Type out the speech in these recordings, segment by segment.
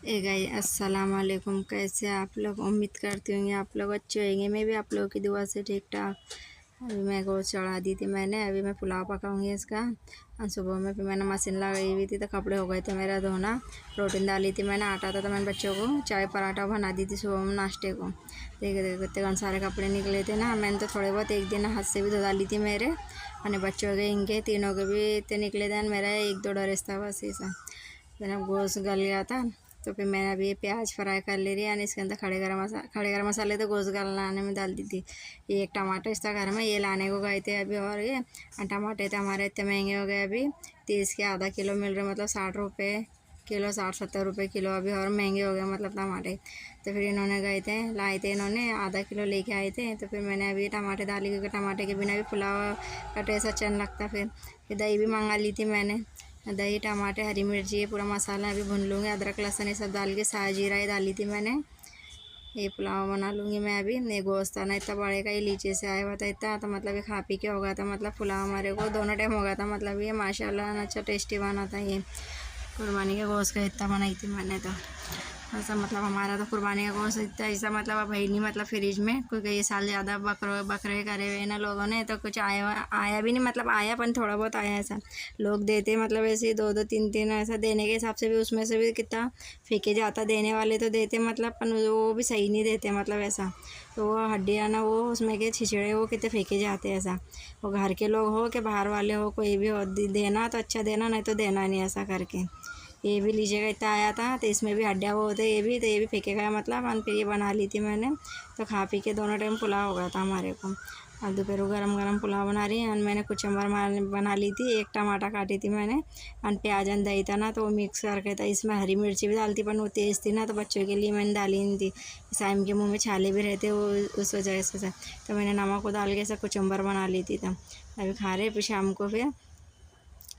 Guys अस्सलाम वालेकुम। कैसे आप लोग? उम्मीद करती होंगे आप लोग अच्छे होंगे। मैं भी आप लोगों की दुआ से ठीक ठाक। अभी मैं गोश्त चढ़ा दी थी मैंने। अभी मैं पुलाव पकाऊंगी इसका। और सुबह में फिर मैंने मशीन लगाई हुई थी तो कपड़े हो गए थे मेरा धोना। प्रोटीन डाली थी मैंने, आटा था तो मैंने बच्चों को चाय पराठा बना दी थी सुबह में नाश्ते को। देखे देखे कितने सारे कपड़े निकले थे ना। मैंने तो थोड़े बहुत एक दिन हाथ से भी धो डाली थी मेरे। और बच्चों के इनके तीनों के भी इतने निकले थे। मेरा एक दो ड्रेस था बस ऐसा। मेरा गोश्त गल गया था तो फिर मैंने अभी ये प्याज फ्राई कर ले रही है। इसके अंदर खड़े गरम मसाले तो गोश्त गलाने में डाल दी थी। ये एक टमाटर इसका घर में ये लाने को गए थे अभी। और ये टमाटर थे हमारे इतने महंगे हो गए अभी। 30 के आधा किलो मिल रहे, मतलब 60 रुपये किलो, 60-70 रुपये किलो अभी और महंगे हो गए मतलब टमाटर। तो फिर इन्होंने गए थे लाए थे, इन्होंने आधा किलो लेके आए थे। तो फिर मैंने अभी टमाटर डाली क्योंकि टमाटर के बिना भी पुलाव का टेस्ट अच्छा नहीं लगता। फिर दही भी मंगा ली थी मैंने। दही, टमाटर, हरी मिर्ची, ये पूरा मसाला अभी भून लूँगी। अदरक लहसुन ये सब डाल के सारा जीरा ही डाली थी मैंने। ये पुलाव बना लूँगी मैं अभी। नहीं गोश्त था ना इतना बड़े का, ये नीचे से आया हुआ था इतना, तो मतलब ये खा पी के हो गया था। मतलब पुलाव हमारे को दोनों टाइम हो गया था। मतलब ये माशाल्लाह अच्छा टेस्टी बना था। ये कुर्बानी के गोश्त का इतना बनाई थी मैंने तो ऐसा। मतलब हमारा तो कुर्बानी का गोश्त इतना ऐसा मतलब अब है नहीं, मतलब फ्रिज में, क्योंकि ये साल ज़्यादा बकरे करे हुए ना लोगों ने, तो कुछ आया भी नहीं। मतलब आया पर थोड़ा बहुत आया ऐसा। लोग देते मतलब ऐसे 2-2 3-3 ऐसा देने के हिसाब से भी, उसमें से भी कितना फेंके जाता। देने वाले तो देते मतलब, पर वो भी सही नहीं देते मतलब ऐसा। तो वो हड्डियाँ ना वो उसमें के छिछड़े वो कितने फेंके जाते हैं ऐसा। वो घर के लोग हो कि बाहर वाले हो, कोई भी हो, देना तो अच्छा देना, नहीं तो देना नहीं ऐसा करके। ये भी लीजिएगा इतना आया था तो इसमें भी हड्डियाँ वो होते, ये भी तो ये भी फेंके गया मतलब। और फिर ये बना ली थी मैंने। तो खा पी के दोनों टाइम पुलाव हो गया था हमारे को। और दोपहर को गरम गरम पुलाव बना रही है। और मैंने कुचम्बर बना ली थी, एक टमाटर काटी थी मैंने। और प्याज और दही था ना तो वो मिक्स करके था। इसमें हरी मिर्ची भी डालती पर वो तेज़ थी ना, तो बच्चों के लिए मैंने डाली नहीं थी। साइम के मुँह में छाले भी रहते वो, उस वजह से तो मैंने नमक को डाल के ऐसा कुचम्बर बना ली थी। तब अभी खा रहे। फिर शाम को फिर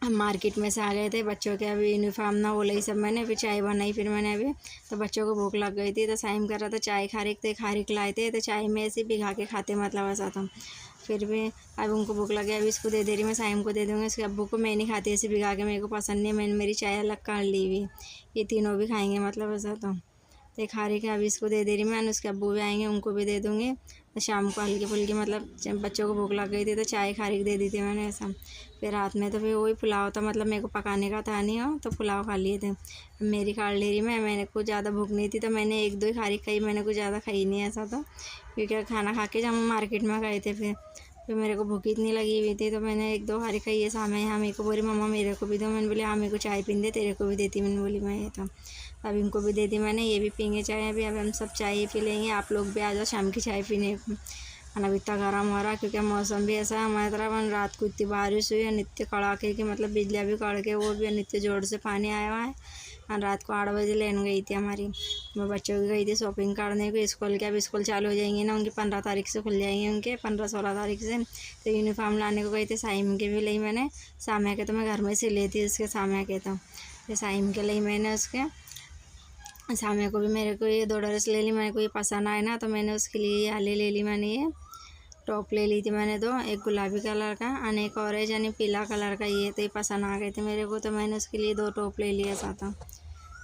हम मार्केट में से आ गए थे। बच्चों के अभी यूनिफॉर्म ना वो ही सब मैंने। फिर चाय बनाई फिर मैंने अभी। तो बच्चों को भूख लग गई थी तो साइम कर रहा था चाय खारिक लाए थे तो चाय में ऐसे भिगा के खाते मतलब ऐसा था। फिर भी अब उनको भूख लग गया, अभी इसको दे रही मैं, साइम को दे दूँगी। इसके अब्बू को मैं नहीं खाती ऐसे भिगा के, मेरे को पसंद नहीं। मैंने मेरी चाय अलग काट ली हुई। ये तीनों भी खाएँगे मतलब ऐसा। तो खारी के अभी इसको दे रही मैं। उसके अब्बू भी आएंगे उनको भी दे दूँगी। तो शाम को हल्की फुल्की मतलब जब बच्चों को भूख लग गई थी तो चाय खारी दे दी थी मैंने ऐसा। फिर रात में तो फिर वही पुलाव था, मतलब मेरे को पकाने का था नहीं हो, तो पुलाव खा लिए थे। मेरी काट ले रही मैंने कुछ ज़्यादा भूख नहीं थी तो मैंने एक दो ही खारी खाई, मैंने कुछ ज़्यादा खाई नहीं ऐसा। तो क्योंकि खाना खा के जब हम मार्केट में गए थे फिर मेरे को भूख इतनी लगी हुई थी तो मैंने एक दो खारी खाई है। सामने यहाँ मेरे को बोली मम्मा मेरे को भी दो। मैंने बोली हाँ मेरे को चाय पीन दे, तेरे को भी देती। मैंने बोली मैं ये तो अब इनको भी दे दी मैंने। ये भी पीएंगे चाय अभी। अब हम सब चाय पी लेंगे। आप लोग भी आ जाओ शाम की चाय पीने। खाना भी इतना गर्म हो रहा है क्योंकि मौसम भी ऐसा है हमारी तरफ। रात को इतनी बारिश हुई है, नित्य कड़ाके की, मतलब बिजलियाँ भी कड़के, वो भी नित्य जोर से पानी आया हुआ है। और रात को 8 बजे लेने गई थी हमारी। मैं बच्चों की गई थी शॉपिंग करने को स्कूल के। अब स्कूल चालू हो जाएंगे ना उनकी, 15 तारीख से खुल जाएंगे उनके, 15-16 तारीख से। तो यूनिफॉर्म लाने को गई थी। साइम के भी ली मैंने। साम्या के तो मैं घर में से ली थी उसके, साम्या के तो साइम के ली मैंने उसके। साम्या को भी मेरे को ये 2 ड्रेस ले ली। मेरे को ये पसंद आए ना तो मैंने उसके लिए ये हाले ले ली मैंने। ये टॉप ले ली थी मैंने दो, एक गुलाबी कलर का और एक ऑरेंज यानी पीला कलर का। ये तो ये पसंद आ गए थे मेरे को तो मैंने उसके लिए 2 टॉप ले लिया था।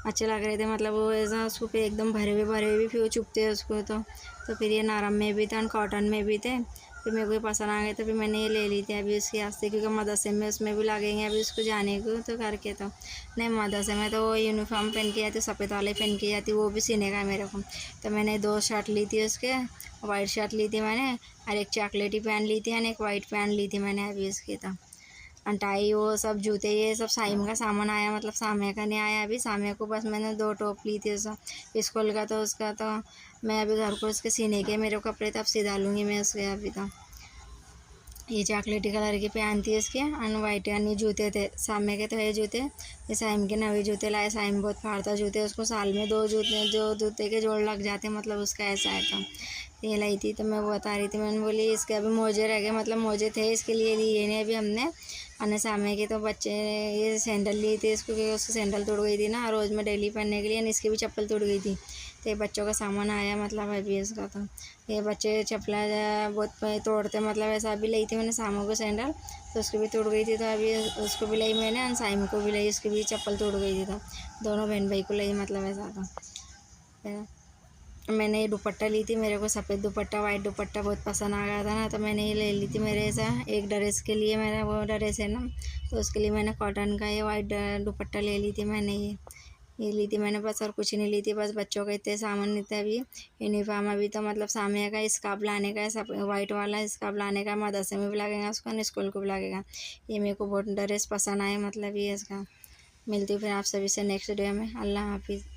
अच्छे लग रहे थे, मतलब वो ऐसा उसको पे एकदम भरे हुए भी फिर वो चुभते हैं उसको। तो फिर ये नरम में भी थे और कॉटन में भी थे। फिर मेरे को ये पसंद आ गए तो फिर मैंने ये ले ली थी अभी उसके वास्ते, क्योंकि मदरसे में उसमें भी लगेंगे अभी उसको जाने को तो करके। तो नहीं मदरसे में तो वो यूनिफॉर्म पहन के जाती, सफ़ेद वाले पहन के जाती, वो भी सीने का है मेरे को। तो मैंने 2 शर्ट ली थी उसके, वाइट शर्ट ली थी मैंने और एक चॉकलेटी पहन ली थी और एक वाइट पहन ली थी मैंने अभी उसकी। तो टाई वो सब जूते ये सब साइम का सामान आया, मतलब साम्या का नहीं आया अभी। साम्या को बस मैंने 2 टॉप ली थी उसका स्कूल का। तो उसका तो मैं अभी घर को उसके सीने के मेरे कपड़े तब सिला लूँगी मैं उसके अभी। तो ये चॉकलेटी कलर की पहनती है इसके और वाइट यानी जूते थे साम्या के। तो ये जूते ये साइम के नवे जूते लाए। साइम बहुत फाड़ता जूते, उसको साल में 2 जूते के जोड़ लग जाते, मतलब उसका ऐसा है। तो ये लाई थी तो मैं वो बता रही थी, मैंने बोली इसके अभी मोजे रह गए, मतलब मोजे थे इसके लिए लिए नहीं अभी हमने। अन्य सामने के तो बच्चे ये सैंडल ली थी इसको, क्योंकि उसकी सैंडल टूट गई थी ना रोज़ में डेली पहनने के लिए, और इसकी भी चप्पल टूट गई थी। तो ये बच्चों का सामान आया मतलब अभी इसका, तो ये बच्चे चप्पला बहुत तोड़ते, मतलब ऐसा अभी लाई थी मैंने सामू को सैंडल, तो उसकी भी टूट गई थी, तो अभी उसको भी लाई मैंने, और साइम को भी लाई, उसकी भी चप्पल टूट गई थी, तो दोनों बहन भाई को लाई, मतलब ऐसा था। मैंने ये दुपट्टा ली थी, मेरे को सफ़ेद दुपट्टा वाइट दुपट्टा बहुत पसंद आ गया था ना, तो मैंने ये ले ली थी मेरे ऐसा एक ड्रेस के लिए, मेरा वो ड्रेस है ना, तो उसके लिए मैंने कॉटन का ये वाइट दुपट्टा ले ली थी मैंने, ये ली थी मैंने बस, और कुछ नहीं ली थी, बस बच्चों के इतने सामान नहीं थे अभी। यूनिफॉर्म अभी तो मतलब सामने का स्कार्फ लाने का है, सब वाइट वाला स्कार्फ लाने का, मदरसे में भी लगेगा उसको और स्कूल को भी लगेगा। ये मेरे को बहुत ड्रेस पसंद आए, मतलब ये इसका। मिलती हूँ फिर आप सभी से नेक्स्ट डे में। अल्लाह हाफिज़।